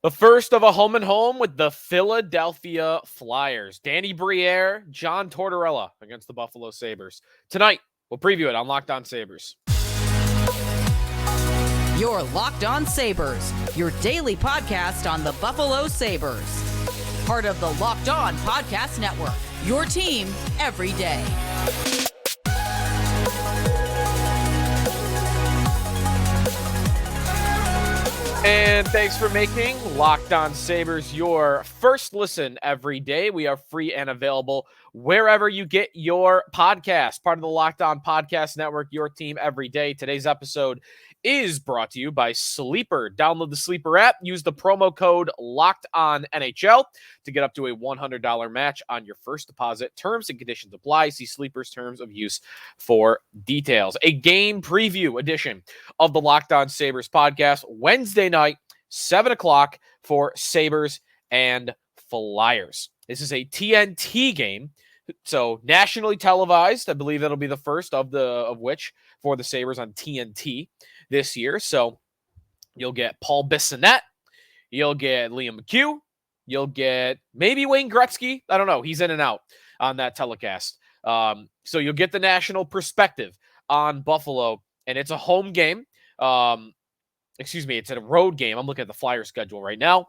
The first of a home and home with the Philadelphia Flyers. Danny Briere, John Tortorella against the Buffalo Sabres. Tonight, we'll preview it on Locked On Sabres. You're Locked On Sabres, your daily podcast on the Buffalo Sabres. Part of the Locked On Podcast Network, your team every day. And thanks for making Locked On Sabres your first listen every day. We are free and available wherever you get your podcast. Part of the Locked On Podcast Network, your team every day. Today's episode is brought to you by Sleeper. Download the Sleeper app. Use the promo code LOCKEDONNHL to get up to a $100 match on your first deposit. Terms and conditions apply. See Sleeper's terms of use for details. A game preview edition of the Locked On Sabres podcast Wednesday night, 7 o'clock for Sabres and Flyers. This is a TNT game, so nationally televised. I believe that'll be the first of which for the Sabres on TNT this year. So you'll get Paul Bissonnette, you'll get Liam McHugh, you'll get maybe Wayne Gretzky. I don't know. He's in and out on that telecast. So you'll get the national perspective on Buffalo, and it's a home game. It's a road game. I'm looking at the Flyers schedule right now.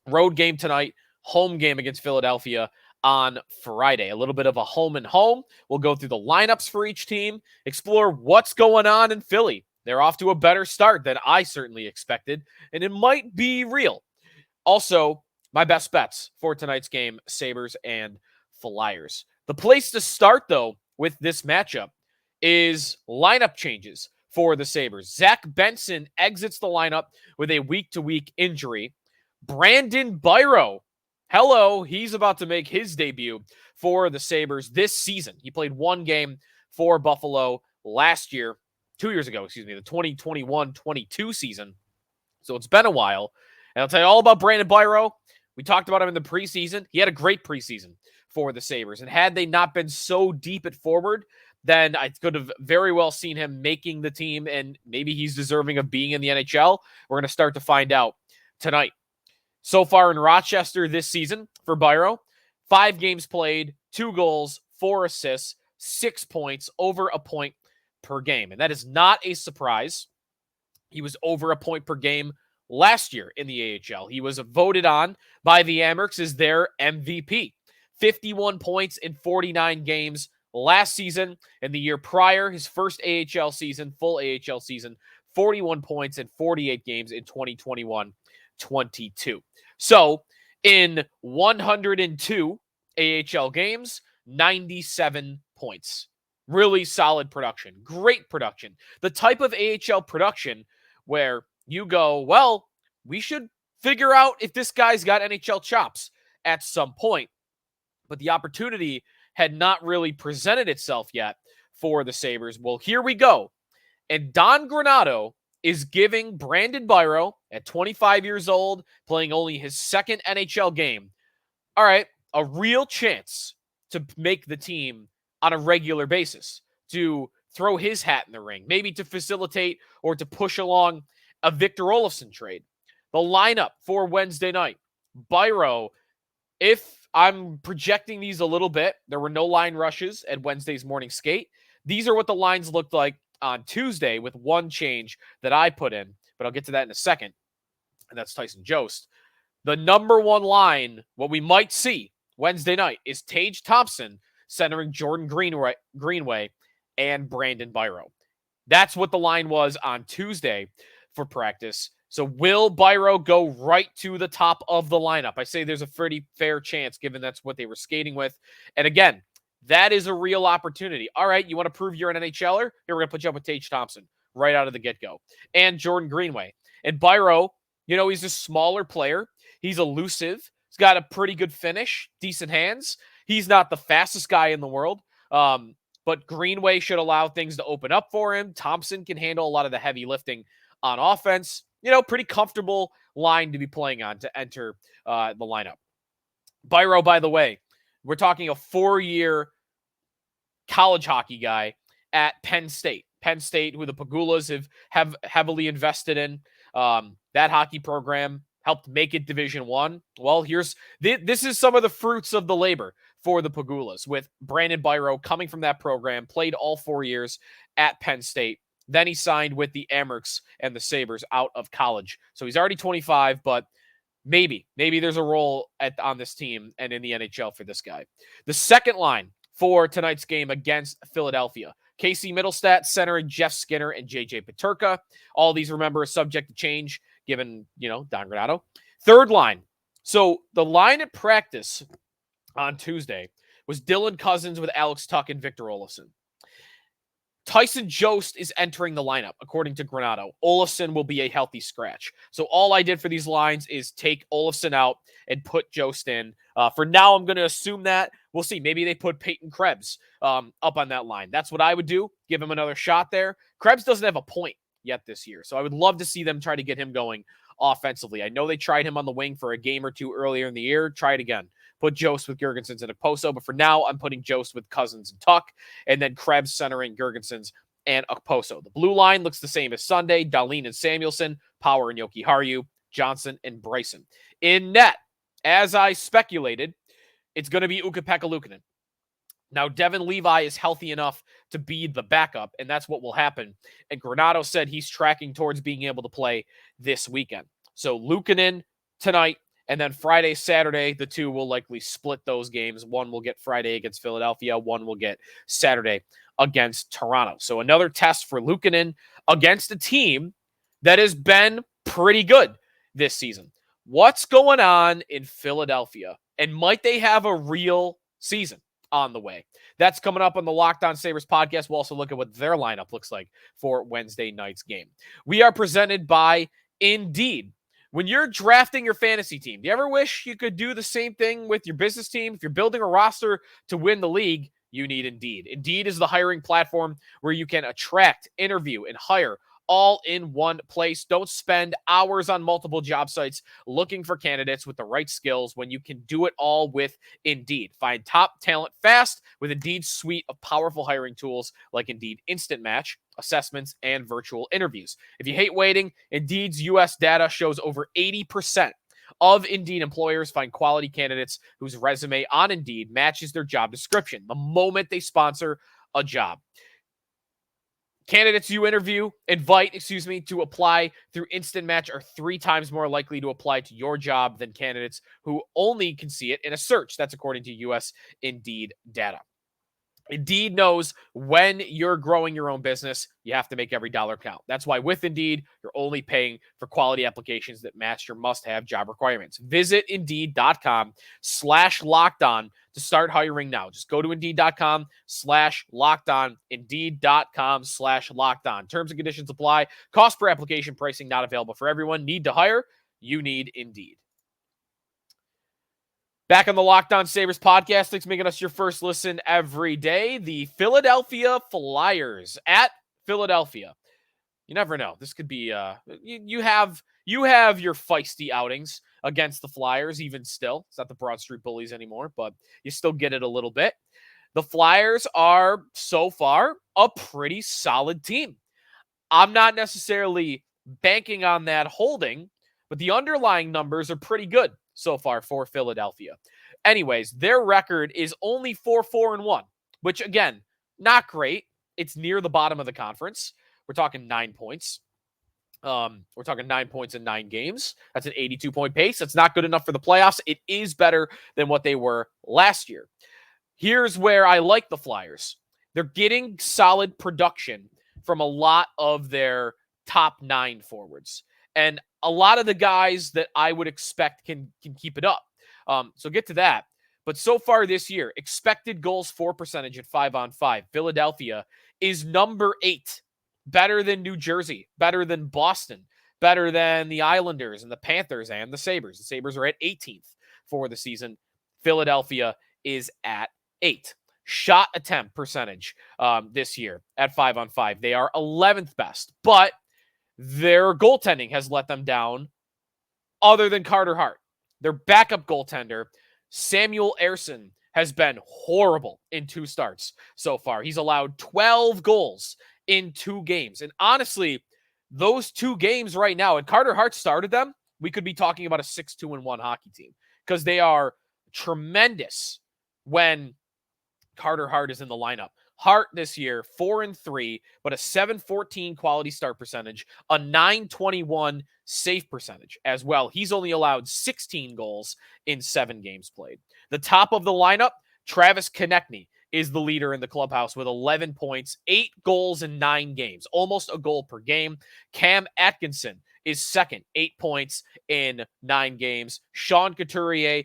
Road game tonight, home game against Philadelphia on Friday. A little bit of a home and home. We'll go through the lineups for each team, explore what's going on in Philly. They're off to a better start than I certainly expected, and it might be real. Also, my best bets for tonight's game, Sabres and Flyers. The place to start, though, with this matchup is lineup changes for the Sabres. Zach Benson exits the lineup with a week-to-week injury. Brandon Biro, he's about to make his debut for the Sabres this season. He played one game for Buffalo last year, 2 years ago, the 2021-22 season. So it's been a while. And I'll tell you all about Brandon Biro. We talked about him in the preseason. He had a great preseason for the Sabres. And had they not been so deep at forward, then I could have very well seen him making the team, and maybe he's deserving of being in the NHL. We're going to start to find out tonight. So far in Rochester this season for Biro, 5 games played, 2 goals, 4 assists, 6 points, over a point per game. And that is not a surprise. He was over a point per game last year in the AHL. He was voted on by the Amherst as their MVP. 51 points in 49 games last season, and the year prior, his first AHL season, full AHL season, 41 points in 48 games in 2021-22. So, in 102 AHL games, 97 points. Really solid production. Great production. The type of AHL production where you go, well, we should figure out if this guy's got NHL chops at some point. But the opportunity had not really presented itself yet for the Sabres. Well, here we go. And Don Granato is giving Brandon Biro, at 25 years old, playing only his second NHL game, all right, a real chance to make the team on a regular basis, to throw his hat in the ring, maybe to facilitate or to push along a Victor Olofsson trade. The lineup for Wednesday night, Biro, if I'm projecting these a little bit, there were no line rushes at Wednesday's morning skate. These are what the lines looked like on Tuesday with one change that I put in, but I'll get to that in a second, and that's Tyson Jost. The number one line, what we might see Wednesday night, is Tage Thompson centering Jordan Greenway and Brandon Biro. That's what the line was on Tuesday for practice. So will Biro go right to the top of the lineup? I say there's a pretty fair chance, given that's what they were skating with. And again, that is a real opportunity. All right, you want to prove you're an NHLer? Here, we're going to put you up with Tage Thompson right out of the get-go. And Jordan Greenway. And Biro, he's a smaller player. He's elusive. He's got a pretty good finish, decent hands. He's not the fastest guy in the world, but Greenway should allow things to open up for him. Thompson can handle a lot of the heavy lifting on offense. Pretty comfortable line to be playing on to enter the lineup. Biro, by the way, we're talking a 4-year college hockey guy at Penn State. Penn State, who the Pagulas have heavily invested in. That hockey program helped make it Division One. Well, this is some of the fruits of the labor for the Pagulas, with Brandon Biro coming from that program, played all 4 years at Penn State. Then he signed with the Amherst and the Sabres out of college. So he's already 25, but maybe there's a role on this team and in the NHL for this guy. The second line for tonight's game against Philadelphia: Casey Middlestat centering Jeff Skinner and JJ Peterka. All these, remember, are subject to change given, Don Granato. Third line. So the line at practice on Tuesday was Dylan Cousins with Alex Tuch and Victor Olofsson. Tyson Jost is entering the lineup, according to Granato. Olofsson will be a healthy scratch. So all I did for these lines is take Olofsson out and put Jost in. For now, I'm going to assume that. We'll see. Maybe they put Peyton Krebs up on that line. That's what I would do. Give him another shot there. Krebs doesn't have a point yet this year, so I would love to see them try to get him going offensively. I know they tried him on the wing for a game or two earlier in the year. Try it again. Put Jost with Girgensons and Okposo, but for now, I'm putting Jost with Cousins and Tuch, and then Krebs centering Girgensons and Okposo. The blue line looks the same as Sunday: Dahlin and Samuelson, Power and Yoki Haru, Johnson and Bryson. In net, as I speculated, it's going to be Ukko-Pekka Luukkonen. Now, Devin Levi is healthy enough to be the backup, and that's what will happen. And Granato said he's tracking towards being able to play this weekend. So Luukkonen tonight, and then Friday, Saturday, the two will likely split those games. One will get Friday against Philadelphia. One will get Saturday against Toronto. So another test for Luukkonen against a team that has been pretty good this season. What's going on in Philadelphia? And might they have a real season on the way? That's coming up on the Locked On Sabres podcast. We'll also look at what their lineup looks like for Wednesday night's game. We are presented by Indeed. When you're drafting your fantasy team, do you ever wish you could do the same thing with your business team? If you're building a roster to win the league, you need Indeed. Indeed is the hiring platform where you can attract, interview, and hire all in one place. Don't spend hours on multiple job sites looking for candidates with the right skills when you can do it all with Indeed. Find top talent fast with Indeed's suite of powerful hiring tools like Indeed Instant Match, assessments, and virtual interviews. If you hate waiting, Indeed's U.S. data shows over 80% of Indeed employers find quality candidates whose resume on Indeed matches their job description the moment they sponsor a job. Candidates you invite to apply through Instant Match are 3 times more likely to apply to your job than candidates who only can see it in a search. That's according to U.S. Indeed data. Indeed knows when you're growing your own business, you have to make every dollar count. That's why with Indeed, you're only paying for quality applications that match your must-have job requirements. Visit Indeed.com/lockedon to start hiring now. Just go to Indeed.com/lockedon, Indeed.com/lockedon. Terms and conditions apply. Cost per application pricing not available for everyone. Need to hire? You need Indeed. Back on the Locked On Sabres podcast, thanks for making us your first listen every day. The Philadelphia Flyers at Philadelphia. You never know. This could be you have your feisty outings against the Flyers, even still. It's not the Broad Street Bullies anymore, but you still get it a little bit. The Flyers are, so far, a pretty solid team. I'm not necessarily banking on that holding, but the underlying numbers are pretty good so far for Philadelphia. Anyways, their record is only 4-4-1, which, again, not great. It's near the bottom of the conference. We're talking 9 points. We're talking 9 points in 9 games. That's an 82-point pace. That's not good enough for the playoffs. It is better than what they were last year. Here's where I like the Flyers. They're getting solid production from a lot of their top 9 forwards. And a lot of the guys that I would expect can keep it up. So get to that. But so far this year, expected goals for percentage at 5-on-5. Philadelphia is number 8. Better than New Jersey. Better than Boston. Better than the Islanders and the Panthers and the Sabres. The Sabres are at 18th for the season. Philadelphia is at 8. Shot attempt percentage this year at 5-on-5. They are 11th best. But their goaltending has let them down other than Carter Hart. Their backup goaltender, Samuel Ersson, has been horrible in 2 starts so far. He's allowed 12 goals in 2 games. And honestly, those 2 games right now, and Carter Hart started them, we could be talking about a 6-2-1 hockey team because they are tremendous when Carter Hart is in the lineup. Hart this year, 4-3, but a 714 quality start percentage, a 921 save percentage as well. He's only allowed 16 goals in 7 games played. The top of the lineup, Travis Konechny, is the leader in the clubhouse with 11 points, 8 goals in 9 games, almost a goal per game. Cam Atkinson is second, 8 points in 9 games. Sean Couturier,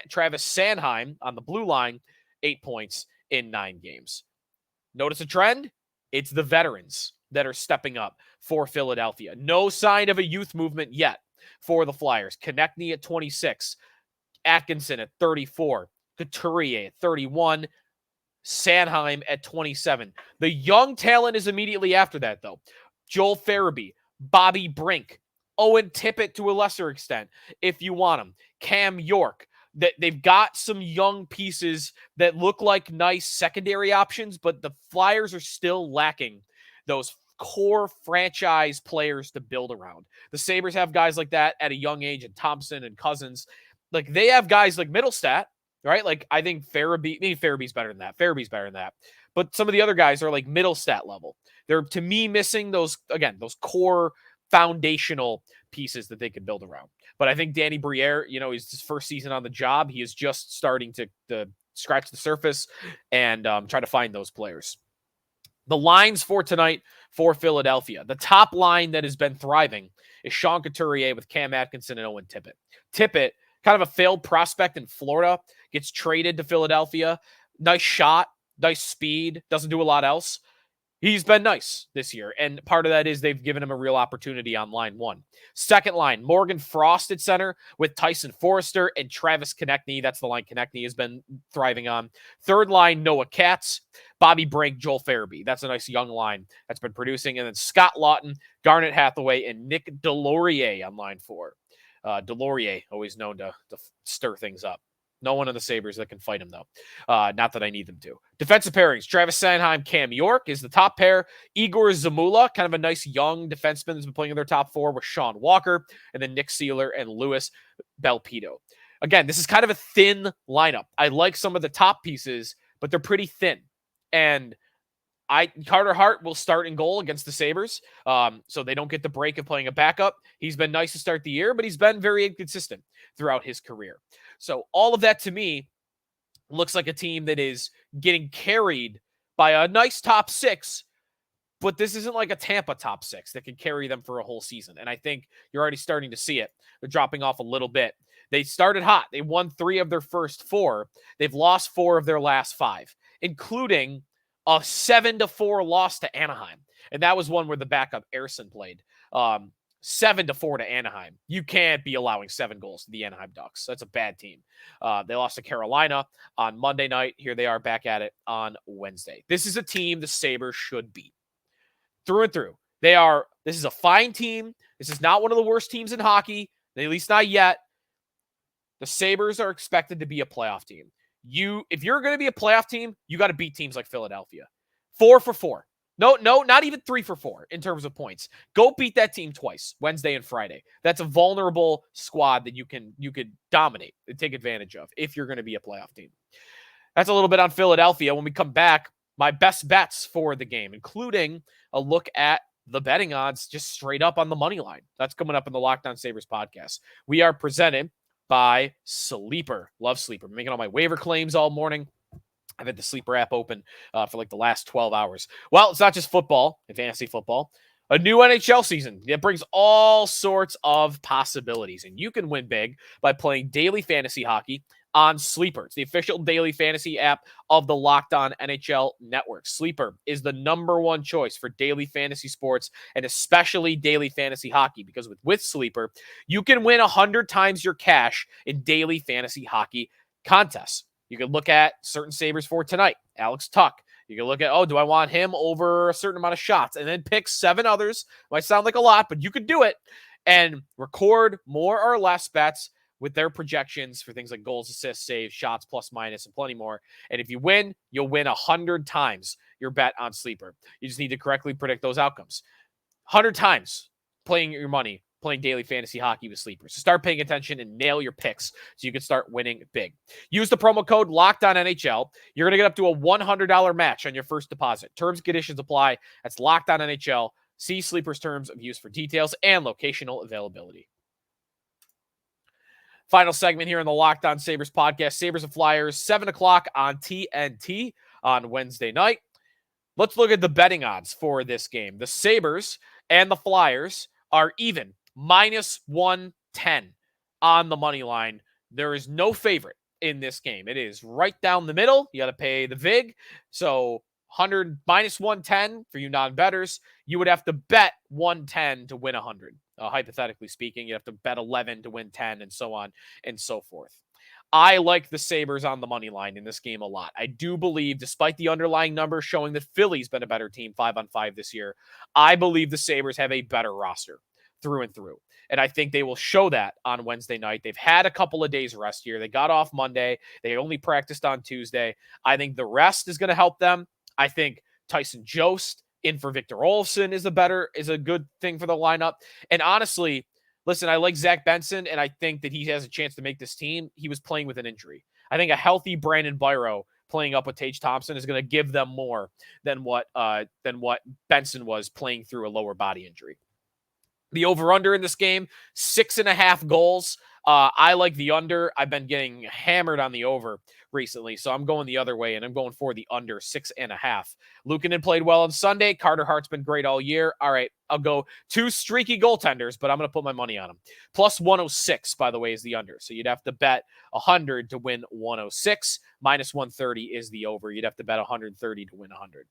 Travis Sanheim on the blue line, 8 points in 9 games. Notice a trend? It's the veterans that are stepping up for Philadelphia. No sign of a youth movement yet for the Flyers. Konechny at 26, Atkinson at 34, Couturier at 31, Sanheim at 27. The young talent is immediately after that, though. Joel Farabee, Bobby Brink, Owen Tippett to a lesser extent, if you want him. Cam York. That they've got some young pieces that look like nice secondary options, but the Flyers are still lacking those core franchise players to build around. The Sabres have guys like that at a young age, and Thompson and Cousins. Like, they have guys like Middlestat, right? Like, I think Farabee, maybe Farabee's better than that. Farabee's better than that. But some of the other guys are like Middlestat level. They're, to me, missing those core foundational pieces that they could build around. But I think Danny Briere, he's his first season on the job. He is just starting to scratch the surface and try to find those players. The lines for tonight for Philadelphia. The top line that has been thriving is Sean Couturier with Cam Atkinson and Owen Tippett. Tippett, kind of a failed prospect in Florida, gets traded to Philadelphia. Nice shot, nice speed, doesn't do a lot else. He's been nice this year, and part of that is they've given him a real opportunity on line 1. Second line, Morgan Frost at center with Tyson Forrester and Travis Konechny. That's the line Konechny has been thriving on. Third line, Noah Katz, Bobby Brink, Joel Farabee. That's a nice young line that's been producing. And then Scott Lawton, Garnet Hathaway, and Nick Delorier on line 4. Delorier, always known to stir things up. No one on the Sabres that can fight him, though. Not that I need them to. Defensive pairings. Travis Sanheim, Cam York is the top pair. Igor Zamula, kind of a nice young defenseman that's been playing in their top 4 with Sean Walker. And then Nick Seeler and Louis Belpedo. Again, this is kind of a thin lineup. I like some of the top pieces, but they're pretty thin. And Carter Hart will start in goal against the Sabres, so they don't get the break of playing a backup. He's been nice to start the year, but he's been very inconsistent throughout his career. So all of that, to me, looks like a team that is getting carried by a nice top 6, but this isn't like a Tampa top 6 that can carry them for a whole season. And I think you're already starting to see it. They're dropping off a little bit. They started hot. They won 3 of their first 4. They've lost 4 of their last 5, including a 7-4 loss to Anaheim. And that was one where the backup Ersson played. 7-4 to Anaheim. You can't be allowing 7 goals to the Anaheim Ducks. That's a bad team. They lost to Carolina on Monday night. Here they are back at it on Wednesday. This is a team the Sabres should beat. Through and through. This is a fine team. This is not one of the worst teams in hockey, at least not yet. The Sabres are expected to be a playoff team. If you're going to be a playoff team, you got to beat teams like Philadelphia. 4 for 4. No, not even 3 for 4 in terms of points. Go beat that team twice, Wednesday and Friday. That's a vulnerable squad that you could dominate and take advantage of if you're going to be a playoff team. That's a little bit on Philadelphia. When we come back, my best bets for the game, including a look at the betting odds just straight up on the money line. That's coming up in the Locked On Sabres podcast. We are presented by Sleeper. Love Sleeper. I'm making all my waiver claims all morning. I've had the Sleeper app open for like the last 12 hours. Well, it's not just football and fantasy football. A new NHL season. It brings all sorts of possibilities, and you can win big by playing daily fantasy hockey on Sleeper. It's the official daily fantasy app of the Locked On NHL network. Sleeper is the #1 choice for daily fantasy sports and especially daily fantasy hockey, because with Sleeper, you can win 100 times your cash in daily fantasy hockey contests. You can look at certain Sabres for tonight. Alex Tuck. You can look at, do I want him over a certain amount of shots? And then pick 7 others. Might sound like a lot, but you could do it and record more or less bets with their projections for things like goals, assists, saves, shots, plus, minus, and plenty more. And if you win, you'll win 100 times your bet on Sleeper. You just need to correctly predict those outcomes. 100 times playing your money playing daily fantasy hockey with sleepers. So start paying attention and nail your picks so you can start winning big. Use the promo code LOCKEDONNHL. You're going to get up to a $100 match on your first deposit. Terms and conditions apply. That's LOCKEDONNHL. See Sleepers terms of use for details and locational availability. Final segment here in the Locked On Sabres podcast. Sabres and Flyers, 7 o'clock on TNT on Wednesday night. Let's look at the betting odds for this game. The Sabres and the Flyers are even, -110 on the money line. There is no favorite in this game. It is right down the middle. You got to pay the VIG. So 100 -110 for you non-bettors. You would have to bet 110 to win 100. Hypothetically speaking, you have to bet 11 to win 10 and so on and so forth. I like the Sabres on the money line in this game a lot. I do believe, despite the underlying numbers showing that Philly's been a better team 5-on-5 this year, I believe the Sabres have a better roster through and through. And I think they will show that on Wednesday night. They've had a couple of days rest here. They got off Monday. They only practiced on Tuesday. I think the rest is going to help them. I think Tyson Jost in for Victor Olofsson is a good thing for the lineup. And honestly, listen, I like Zach Benson, and I think that he has a chance to make this team. He was playing with an injury. I think a healthy Brandon Biro playing up with Tage Thompson is going to give them more than what Benson was playing through a lower body injury. The over-under in this game, 6.5 goals. I like the under. I've been getting hammered on the over recently, so I'm going the other way, and I'm going for the under 6.5. Luukkonen played well on Sunday. Carter Hart's been great all year. All right, I'll go 2 streaky goaltenders, but I'm going to put my money on them. Plus 106, by the way, is the under. So you'd have to bet 100 to win 106. -130 is the over. You'd have to bet 130 to win 100.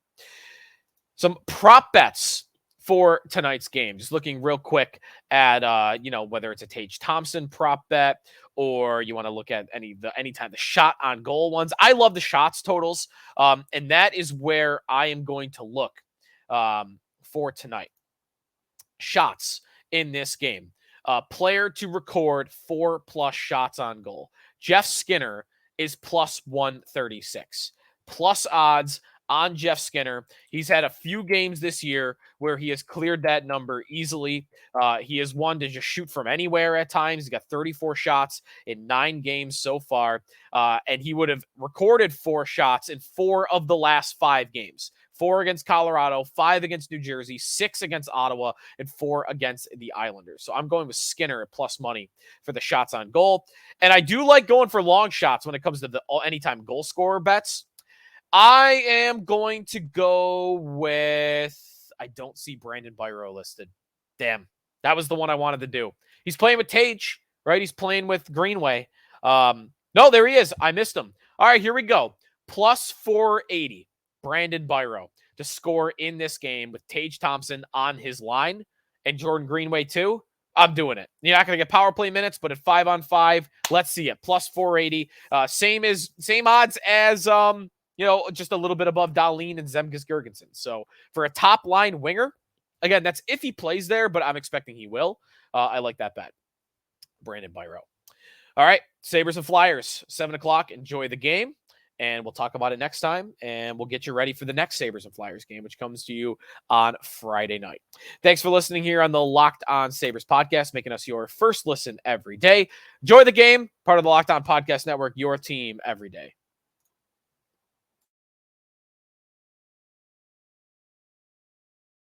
Some prop bets for tonight's game. Just looking real quick at, whether it's a Tage Thompson prop bet or you want to look at anytime the shot on goal ones. I love the shots totals. And that is where I am going to look for tonight. Shots in this game. Player to record 4+ shots on goal. Jeff Skinner is plus 136. Plus odds on Jeff Skinner. He's had a few games this year where he has cleared that number easily. He is one to just shoot from anywhere at times. He's got 34 shots in 9 games so far. And he would have recorded 4 shots in 4 of the last 5 games. 4 against Colorado, 5 against New Jersey, 6 against Ottawa, and 4 against the Islanders. So I'm going with Skinner at plus money for the shots on goal. And I do like going for long shots when it comes to the anytime goal scorer bets. I am going to go with, I don't see Brandon Biro listed. Damn, that was the one I wanted to do. He's playing with Tage, right? He's playing with Greenway. No, there he is. I missed him. All right, here we go. Plus 480, Brandon Biro to score in this game with Tage Thompson on his line and Jordan Greenway too. I'm doing it. You're not going to get power play minutes, but at 5-on-5, let's see it. Plus 480. Same odds as, just a little bit above Dahlin and Zemgus Girgensson. So for a top line winger, again, that's if he plays there, but I'm expecting he will. I like that bet. Brandon Biro. All right, Sabres and Flyers, 7 o'clock. Enjoy the game, and we'll talk about it next time, and we'll get you ready for the next Sabres and Flyers game, which comes to you on Friday night. Thanks for listening here on the Locked On Sabres podcast, making us your first listen every day. Enjoy the game, part of the Locked On Podcast Network, your team every day.